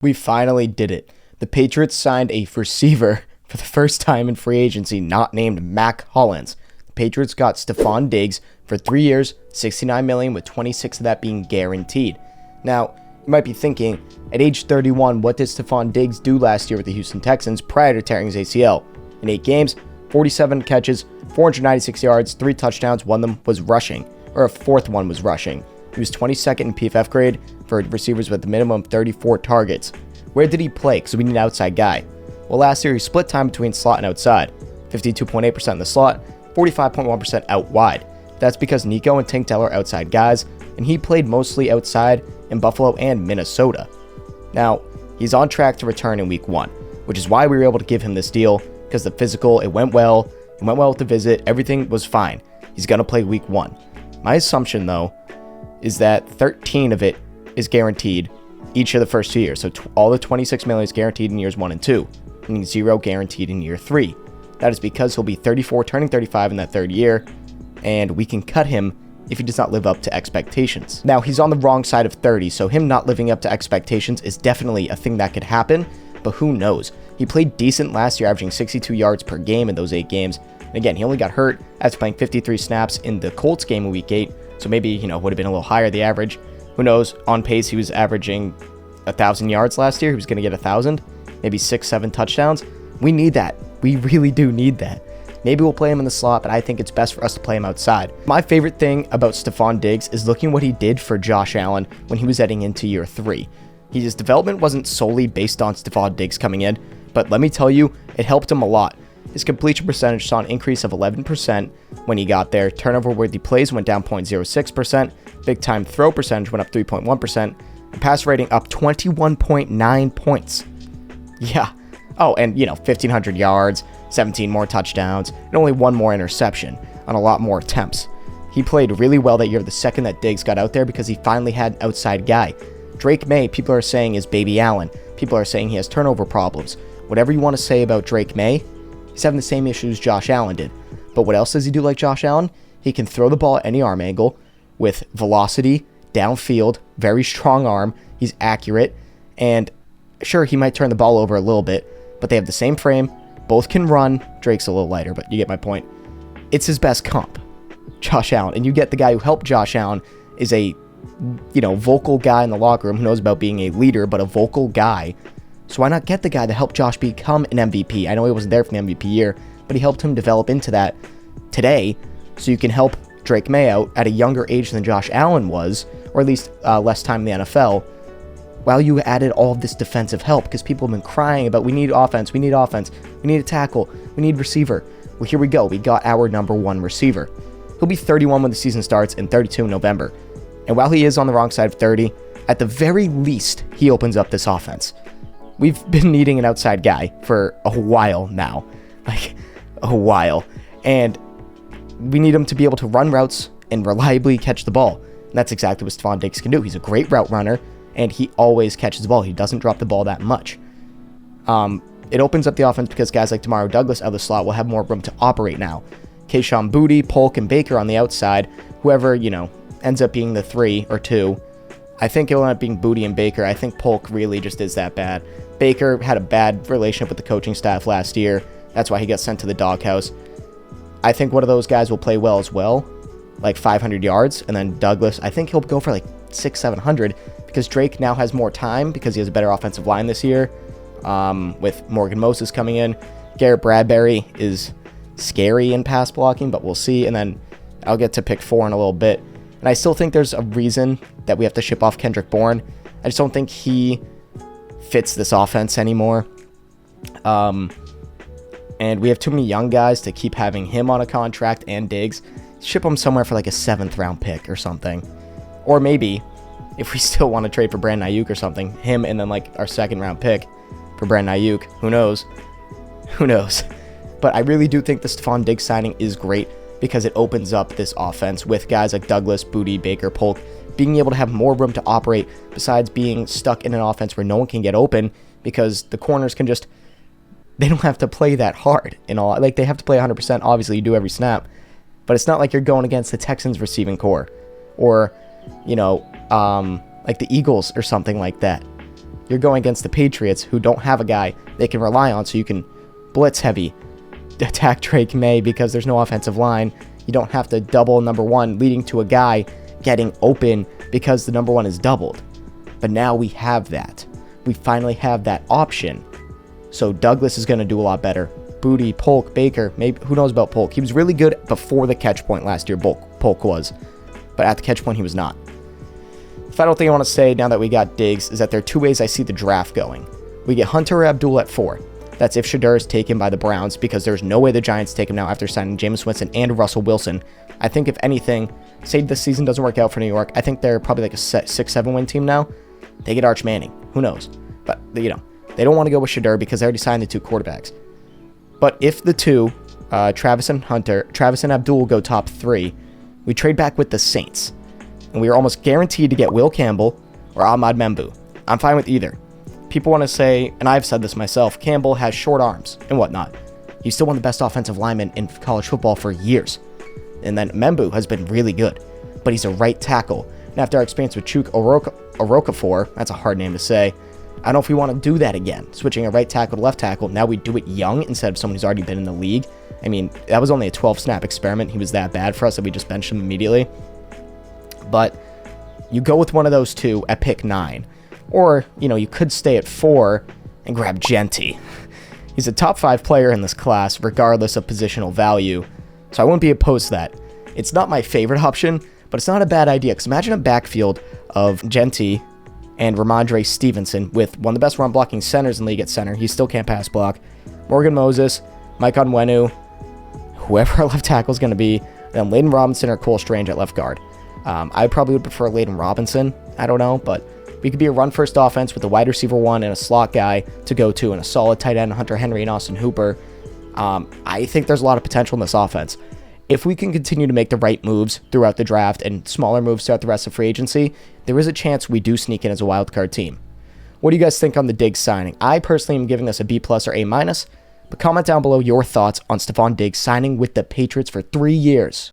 We finally did it. The Patriots signed a receiver for the first time in free agency not named Mac Hollins. The Patriots got Stefon Diggs for 3 years, $69 million, with 26 of that being guaranteed. Now, you might be thinking, at age 31, what did Stefon Diggs do last year with the Houston Texans prior to tearing his ACL? In 8 games, 47 catches, 496 yards, 3 touchdowns, one of them was rushing, or a fourth one was rushing. He was 22nd in PFF grade for receivers with a minimum of 34 targets. Where did he play? Because we need an outside guy. Well, last year he split time between slot and outside. 52.8% in the slot, 45.1% out wide. That's because Nico and Tank Dell are outside guys, and he played mostly outside in Buffalo and Minnesota. Now, he's on track to return in week 1, which is why we were able to give him this deal, because the physical, it went well with the visit, everything was fine. He's going to play week 1. My assumption, though, is that 13 of it is guaranteed each of the first 2 years. So all the $26 million is guaranteed in years 1 and 2, meaning 0 guaranteed in year 3. That is because he'll be 34, turning 35 in that third year, and we can cut him if he does not live up to expectations. Now, he's on the wrong side of 30, so him not living up to expectations is definitely a thing that could happen, but who knows? He played decent last year, averaging 62 yards per game in those 8 games. And again, he only got hurt after playing 53 snaps in the Colts game in week 8, so maybe, would have been a little higher, the average. Who knows? On pace, he was averaging 1,000 yards last year. He was going to get 1,000, maybe 6-7 touchdowns. We need that. We really do need that. Maybe we'll play him in the slot, but I think it's best for us to play him outside. My favorite thing about Stefon Diggs is looking what he did for Josh Allen when he was heading into year 3. His development wasn't solely based on Stefon Diggs coming in, but let me tell you, it helped him a lot. His completion percentage saw an increase of 11% when he got there. Turnover-worthy plays went down 0.06%. Big-time throw percentage went up 3.1%. And pass rating up 21.9 points. Yeah. Oh, and, 1,500 yards, 17 more touchdowns, and only 1 more interception on a lot more attempts. He played really well that year, the second that Diggs got out there, because he finally had an outside guy. Drake Maye, people are saying, is Baby Allen. People are saying he has turnover problems. Whatever you want to say about Drake Maye, he's having the same issues Josh Allen did. But what else does he do like Josh Allen? He can throw the ball at any arm angle with velocity, downfield, very strong arm. He's accurate. And sure, he might turn the ball over a little bit, but they have the same frame. Both can run. Drake's a little lighter, but you get my point. It's his best comp, Josh Allen. And you get the guy who helped Josh Allen is a, vocal guy in the locker room who knows about being a leader, but a vocal guy. So why not get the guy that helped Josh become an MVP? I know he wasn't there for the MVP year, but he helped him develop into that today, so you can help Drake Maye out at a younger age than Josh Allen was, or at least less time in the NFL, while you added all of this defensive help, because people have been crying about, we need offense, we need a tackle, we need receiver. Well, here we go. We got our number 1 receiver. He'll be 31 when the season starts and 32 in November. And while he is on the wrong side of 30, at the very least, he opens up this offense. We've been needing an outside guy for a while now. And we need him to be able to run routes and reliably catch the ball. And that's exactly what Stefon Diggs can do. He's a great route runner, and he always catches the ball. He doesn't drop the ball that much. It opens up the offense because guys like Demario Douglas out of the slot will have more room to operate now. Kayshon Boutte, Polk, and Baker on the outside. Whoever, ends up being the 3 or 2. I think it'll end up being Boutte and Baker. I think Polk really just is that bad. Baker had a bad relationship with the coaching staff last year. That's why he got sent to the doghouse. I think one of those guys will play well as well, like 500 yards. And then Douglas, I think he'll go for like 600-700, because Drake now has more time because he has a better offensive line this year, with Morgan Moses coming in. Garrett Bradbury is scary in pass blocking, but we'll see. And then I'll get to pick 4 in a little bit. And I still think there's a reason that we have to ship off Kendrick Bourne. I just don't think he fits this offense anymore. And we have too many young guys to keep having him on a contract and Diggs. Ship him somewhere for like a 7th round pick or something. Or maybe, if we still want to trade for Brandon Ayuk or something, him and then like our 2nd round pick for Brandon Ayuk. Who knows? But I really do think the Stefon Diggs signing is great, because it opens up this offense with guys like Douglas, Boutte, Baker, Polk being able to have more room to operate, besides being stuck in an offense where no one can get open, because the corners can just, they don't have to play that hard. They have to play 100%. Obviously, you do every snap, but it's not like you're going against the Texans receiving core, or, like the Eagles or something like that. you're going against the Patriots, who don't have a guy they can rely on, so you can blitz heavy, attack Drake Maye because there's no offensive line. You don't have to double number one, leading to a guy getting open because the number one is doubled. But now we have that. We finally have that option. So Douglas is going to do a lot better. Booty, Polk, Baker, maybe, who knows about Polk? He was really good before the catch point last year, Polk was. But at the catch point, he was not. The final thing I want to say now that we got Diggs is that there are two ways I see the draft going. We get Hunter or Abdul at 4. That's if Shedeur is taken by the Browns, because there's no way the Giants take him now after signing Jameis Winston and Russell Wilson. I think if anything, say this season doesn't work out for New York, I think they're probably like a 6-7 win team now. They get Arch Manning. Who knows? But, they don't want to go with Shedeur because they already signed the 2 quarterbacks. But if the 2, Travis and Abdul go top 3, we trade back with the Saints. And we are almost guaranteed to get Will Campbell or Ahmad Membu. I'm fine with either. People want to say, and I've said this myself, Campbell has short arms and whatnot. He's still one of the best offensive linemen in college football for years. And then Membu has been really good, but he's a right tackle. And after our experience with Chuk Orokafor, that's a hard name to say, I don't know if we want to do that again, switching a right tackle to left tackle. Now we do it young instead of someone who's already been in the league. I mean, that was only a 12-snap experiment. He was that bad for us that we just benched him immediately. But you go with one of those 2 at pick 9. Or, you could stay at 4 and grab Genty. He's a top 5 player in this class, regardless of positional value. So I wouldn't be opposed to that. It's not my favorite option, but it's not a bad idea. Because imagine a backfield of Genty and Ramondre Stevenson with one of the best run blocking centers in the league at center. He still can't pass block. Morgan Moses, Mike Onwenu, whoever our left tackle is going to be, then Layden Robinson or Cole Strange at left guard. I probably would prefer Layden Robinson. I don't know, but we could be a run-first offense with a wide receiver 1 and a slot guy to go to, and a solid tight end, Hunter Henry and Austin Hooper. I think there's a lot of potential in this offense. If we can continue to make the right moves throughout the draft and smaller moves throughout the rest of free agency, there is a chance we do sneak in as a wildcard team. What do you guys think on the Diggs signing? I personally am giving this a B+ or A-, but comment down below your thoughts on Stefon Diggs signing with the Patriots for 3 years.